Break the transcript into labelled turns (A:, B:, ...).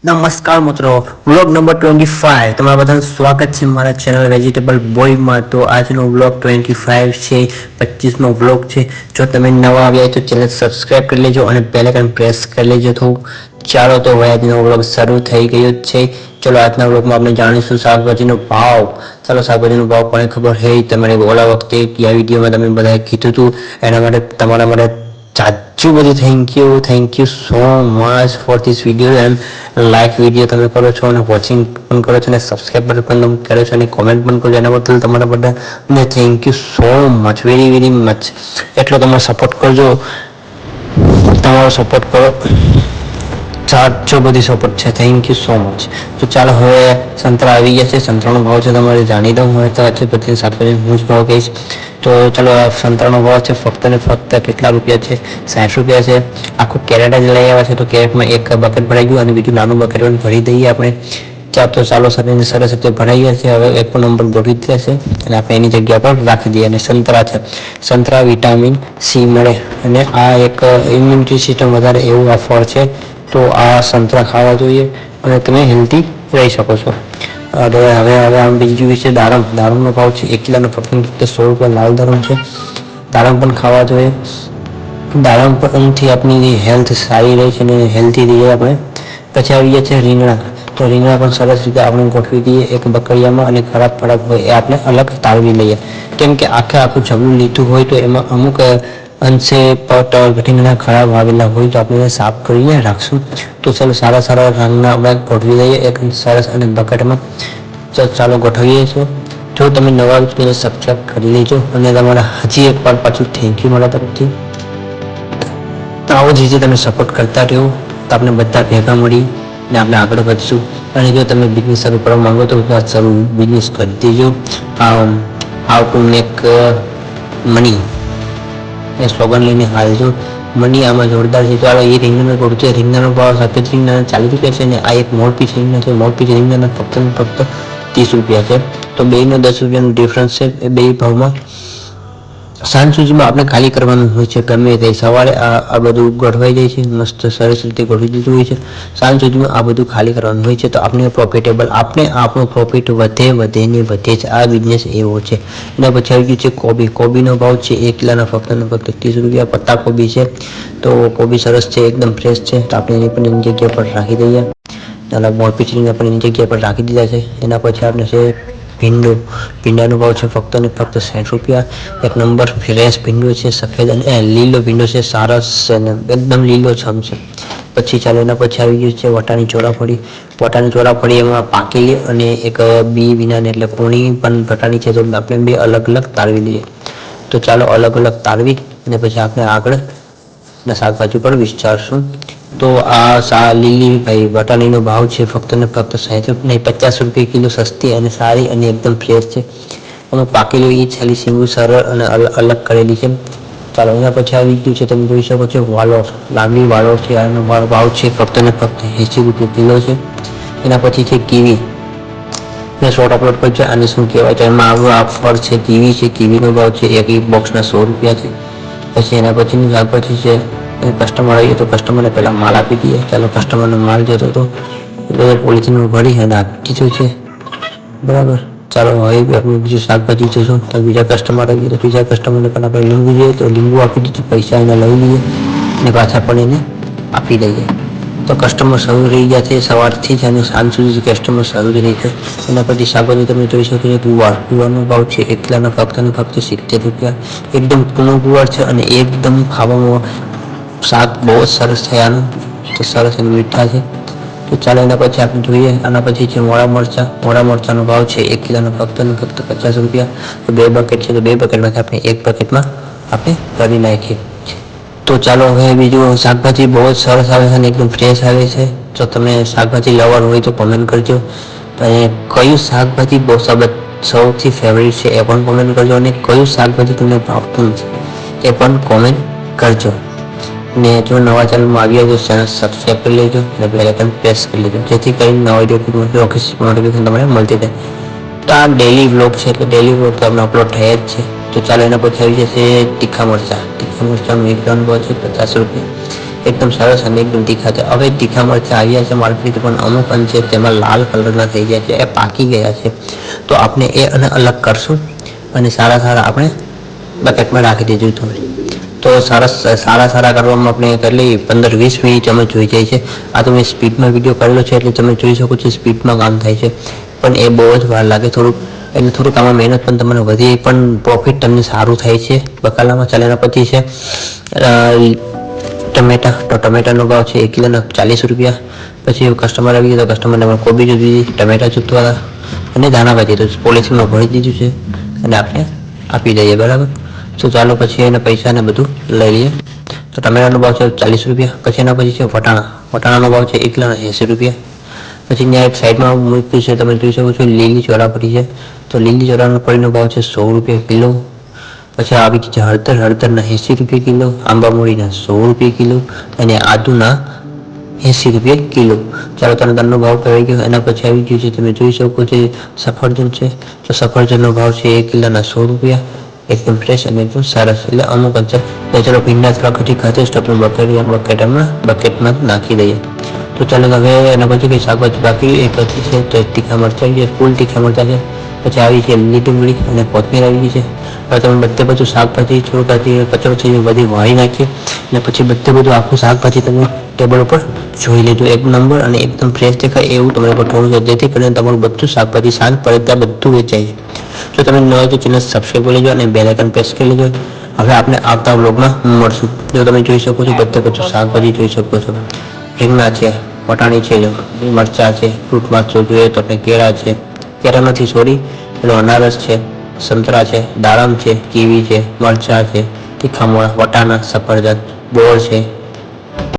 A: નમસ્કાર મિત્રો, vlog number 25 તમારા બધાનું સ્વાગત છે મારા ચેનલ વેજીટેબલ બોયમાં. તો આજનો વ્લોગ 25 છે, 25મો વ્લોગ છે. જો તમે નવા આવ્યા તો ચેનલ સબસ્ક્રાઈબ કરી લેજો અને બેલ આઇકન પ્રેસ કરી લેજો. તો ચાલો તો હવે આજનો વ્લોગ શરૂ થઈ ગયો છે. ચલો આજના વ્લોગમાં આપણે જાણીશું શાકભાજીનો ભાવ. ચાલો શાકભાજીનો ભાવ કોને ખબર છે? તમારે ઓલા વખતે કયા વિડીયોમાં તમે બધાએ કીધું હતું, એના માટે તમારા માટે ચાચું બધું thank you so much for this video. And like video તમે કરો છો અને વોચિંગ પણ કરો છો અને સબસ્ક્રાઈબ પણ તમે કરો છો અને કોમેન્ટ પણ કરો છો. એના બદલ તમારા બધાને thank you so much, very much. એટલો તમે સપોર્ટ કરજો, તમારો સપોર્ટ કરો, સાચો બધી સપોર્ટ છે. Thank you so much. તો ચાલો હવે સંતરા આવી ગયા છે. સંતરાનો ભાવ છે તમારે જાણી દઉં હોય તો આજે બધી શાકભાજી હું જ ભાવ કહીશ. તો ચાલો સંતરાનો ભાવ છે ફક્ત ને ફક્ત કેટલા રૂપિયા છે? 60 રૂપિયા છે. આખું કેરેટ જ લઈ આવ્યા છે. તો કેરેટમાં એક બકેટ ભરાઈ ગયું અને બીજું નાનું બકેટ પણ ભરી દઈએ આપણે. તો ચાલો સરસ રીતે ભરાઈ ગયા છે. હવે એક નંબર ગોઠવી દીધા છે અને આપણે એની જગ્યા પર રાખી દઈએ. અને સંતરા છે, સંતરા વિટામિન સી મળે અને આ એક ઇમ્યુનિટી સિસ્ટમ વધારે એવું આ ફળ છે. તો આ સંતરા ખાવા જોઈએ અને તમે હેલ્ધી રહી શકો છો. હવે આમ બીજું વિશે દાડમનો ભાવ છે 1 કિલોનો ફક્ત 100 રૂપિયા. લાલ દાડમ છે, દાડમ પણ ખાવા જોઈએ. દાડમ પણથી આપણી હેલ્થ સારી રહે છે અને હેલ્ધી રહીએ આપણે. પછી આવી ગયા છે રીંગણા. તો રીંગણા પણ સરસ રીતે આપણે ગોઠવી દઈએ એક બકડિયામાં અને ખરાબ હોય એ આપણે અલગ તારવી લઈએ. કેમ કે આખું જબલું લીધું હોય તો એમાં અમુક અંશે રીંગણા ખરાબ આવેલા હોય તો આપણે સાફ કરીને રાખશું. તો ચાલો સારા રંગના આપણે ગોઠવી દઈએ એક સરસ અને બકેટમાં. ચાલો ગોઠવીએ છીએ. જો તમે નવા તેને સબસ્ક્રાઈબ કરી લેજો અને તમારા હજી એક વાર પાછું થેન્ક યુ મારા તરફથી. તો આવો જ રીતે તમે સપોર્ટ કરતા રહ્યો તો આપણે બધા ભેગા મળી ને આપણે આગળ વધશું. અને જો તમે બિઝનેસ શરૂ કરવા માંગો તો શરૂ બિઝનેસ કરી દેજો. How to make money A slogan લઈને હાલજો. મની આમાં જોરદાર છે. ચાલો એ રીંગણાનો ભાવ છે. રીંગણાનો ભાવ સફેદ રીંગણાના 40 રૂપિયા છે અને આ એક મોરપીસ રીંગણા છે. મોરપીસ રીંગણાના ફક્ત 30 રૂપિયા છે. તો બેનો 10 રૂપિયાનો ડિફરન્સ છે એ બે ભાવમાં. સાંજ સુધીમાં આપણે ખાલી કરવાનું હોય છે. ગમે તે સવારે આ બધું ગોઠવાઈ જાય છે, મસ્ત સરસ રીતે ગોઠવી દીધું હોય છે. સાંજ સુધીમાં આ બધું ખાલી કરવાનું હોય છે. તો આપણે પ્રોફિટેબલ આપણો પ્રોફિટ વધે છે. આ બિઝનેસ એવો છે. એના પછી આવી ગયું છે કોબીનો ભાવ છે 1 કિલોના ફક્ત 30 રૂપિયા. પત્તા કોબી છે. તો કોબી સરસ છે, એકદમ ફ્રેશ છે. તો આપણે એની પણ એની જગ્યા પર રાખી દઈએ. અલગ મોરપીસની પણ એની જગ્યા પર રાખી દીધા છે. એના પછી આપણે છે ભીંડાનો ભાવ છે ફક્ત ને ફક્ત 60 રૂપિયા. એક નંબર ફ્રેશ ભીંડો છે, સફેદ અને લીલો ભીંડો છે, સરસ એકદમ લીલો છમ છે. પછી ચાલો એના પછી આવી ગયું છે વટાણી ચોળાફળી. એમાં પાકેલી અને એક બી વિનાની એટલે કોણી પણ વટાણી છે. તો આપણે બે અલગ તારવી લઈએ. તો ચાલો અલગ તારવી અને પછી આપણે આગળ શાકભાજી પર વિચારશું. તો આ લીલી વટાણીનો ભાવ છે ફક્ત ને ફક્ત 50 રૂપિયા કિલો. સસ્તી અને સારી અને એકદમ ફ્રેશ છે. એમાં પાકેલું એ છેલ્લી સીંગું સરળ અને અલગ કરેલી છે. ચાલો એના પછી આવી ગયું છે, તમે જોઈ શકો છો વાલોર, લાંબી વાલોર છે. આનો ભાવ છે ફક્ત ને ફક્ત 80 રૂપિયા કિલો છે. એના પછી છે કીવી. મેં શોર્ટ અપલોડ કર્યો છે. આને શું કહેવાય તો એમાં આવ્યું આ ફળ છે કીવી છે. કીવીનો ભાવ છે એક બોક્સના 100 રૂપિયા છે. પછી એના પછીની શાકભાજી છે. કસ્ટમર આવીએ તો કસ્ટમરને પહેલાં માલ આપી દઈએ. ચાલો કસ્ટમરનો માલ જતો હતો એટલે પોલિથીનમાં ભરી અને આપી દીધું છે. બરાબર. ચાલો હવે આપણે બીજું શાકભાજી જોઈશું. તો બીજા કસ્ટમર આવીએ તો બીજા કસ્ટમરને પણ આપણે લીંબુ જોઈએ તો લીંબુ આપી દીધું. પૈસા એને લઈ લઈએ અને પાછા પણ એને આપી દઈએ. તો કસ્ટમર શરૂ રહી ગયા છે સવારથી જ અને સાંજ સુધી કસ્ટમર શરૂ જ રહી છે. એના પછી શાકભાજી તમે જોઈ શકો છો ગુવારનો ભાવ છે 1 કિલોના ફક્ત ને ફક્ત 70 રૂપિયા. એકદમ કૂણો ગુવાર છે અને એકદમ ખાવામાં શાક બહુ જ સરસ છે આનું. તો સરસ અને મીઠા છે. તો ચાલો એના પછી આપણે જોઈએ. આના પછી છે મોળા મરચાંનો ભાવ છે 1 કિલોના ફક્ત ને ફક્ત 50 રૂપિયા. તો 2 બકેટ છે તો 2 બકેટમાંથી આપણે 1 બકેટમાં આપણે કરી નાખીએ. તો ચાલો હવે બીજું શાકભાજી બહુ જ સરસ આવે છે અને એકદમ ફ્રેશ આવે છે. જો તમે શાકભાજી લવર હોય તો કોમેન્ટ કરજો. અને કયું શાકભાજી બહુ સૌથી ફેવરિટ છે એ પણ કોમેન્ટ કરજો. અને કયું શાકભાજી તમને ભાવતું નથી એ પણ કોમેન્ટ કરજો. ને જો નવા ચેનલમાં આવ્યા તો ચેનલ સબસ્ક્રાઈબ કરી લેજો અને બેલ આઇકન પ્રેસ કરી લેજો, જેથી કરીને નવા વિડીયો નોટિફિકેશન તમને મળતી રહે. તો આ ડેલી વ્લોગ છે એટલે ડેલી વ્લોગ તો આપણે અપલોડ થયા જ છે. તો ચાલો એના પછી આવી જશે તીખા મરચાં. તીખા મરચાંનો 1 ગ્રામ ભાવ છે 50 રૂપિયા. એકદમ સરસ અને એકદમ તીખા છે. હવે તીખા મરચાં આવ્યા છે માર્કેટ, પણ અમુક અંશે તેમાં લાલ કલરના થઈ ગયા છે, એ પાકી ગયા છે. તો આપણે એ અને અલગ કરશું અને સારા આપણે બકેટમાં રાખી દીધું તમે. તો સારા કરવામાં આપણે કેટલી 15-20 મિનિટ અમે જોઈ જાય છે. આ તો મેં સ્પીડમાં વિડીયો કરેલો છે એટલે તમે જોઈ શકો છો સ્પીડમાં કામ થાય છે, પણ એ બહુ જ વાર લાગે થોડુંક આમાં મહેનત પણ તમને વધી, પણ પ્રોફિટ તમને સારું થાય છે. બકાલામાં ચાલેના પછી છે ટમેટા. તો ટમેટાનો ભાવ છે 1 કિલોના 40 રૂપિયા. પછી કસ્ટમર આવી ગયો તો કસ્ટમરને કોબી જોઈતી, ટમેટા જોઈતા હતા અને ધાણાભાજી તો પોલિથીનમાં ભરી દીધું છે અને આપણે આપી દઈએ. બરાબર. તો ચાલો પછી એના પૈસા ને બધું લઈ લઈએ. તો ટમેટાનો ભાવ છે 40 રૂપિયા. પછી એના પછી છે વટાણાનો ભાવ છે 1 કિલોના 80 રૂપિયા. પછી ત્યાં એક સાઈડમાં મૂક્યું છે, તમે જોઈ શકો છો લીલી ચોરાફળી છે. તો લીલી ચોરાફળીનો ભાવ છે 100 રૂપિયા કિલો. પછી આવી ગઈ છે હળદરના 80 રૂપિયા કિલો, આંબામૂળીના 100 રૂપિયા કિલો અને આદુના 80 રૂપિયા કિલો. ચાલો તરનો ભાવ કરાઈ ગયો. એના પછી આવી ગયું છે, તમે જોઈ શકો છો સફરજન છે. તો સફરજનનો ભાવ છે 1 કિલોના 100 રૂપિયા. એકદમ ફ્રેશ અને એકદમ સરસ. એટલે અમુક અંશે ચાલો ભીંડા થોડા ઘટી ખાતે જ આપણે બકેટમાં નાખી દઈએ. તો ચાલો હવે એના પછી કંઈ શાકભાજી બાકી એ પછી છે તો તીખા મરચાં છે, ફૂલ તીખા મરચાં છે. પછી આવી છે લીલી ડુંગળી અને કોથમીર આવી ગઈ છે. હવે તમે બધું શાકભાજી થોડુંક કચરો થઈ બધી વાળી નાખીએ અને પછી બધું આખું શાકભાજી તમે ટેબલ ઉપર જોઈ લેજો. એક નંબર અને એકદમ ફ્રેશ દેખાય એવું તમારે ગોઠવવું છે, જેથી કરીને તમારું બધું શાકભાજી સાંજ પડે ત્યાં બધું વેચાય છે. જો તમે નવા તો ચેનલ સબસ્ક્રાઈબ કરી લેજો અને બેલ આઇકન પ્રેસ કરી લેજો. હવે આપણે આવતા વ્લોગમાં મળશું. જો તમે જોઈ શકો છો બધું શાકભાજી જોઈ શકો છો. રીંગણા છે, વટાણી છે, મરચાં છે, ફ્રૂટમાં જોઈએ તો આપણે કેળા નથી સોરી પેલો અનારસ છે, સંતરા છે, દાડમ છે, કીવી છે, મરચાં છે, તીખા મોળા, વટાણા, સફરજન, બોર છે,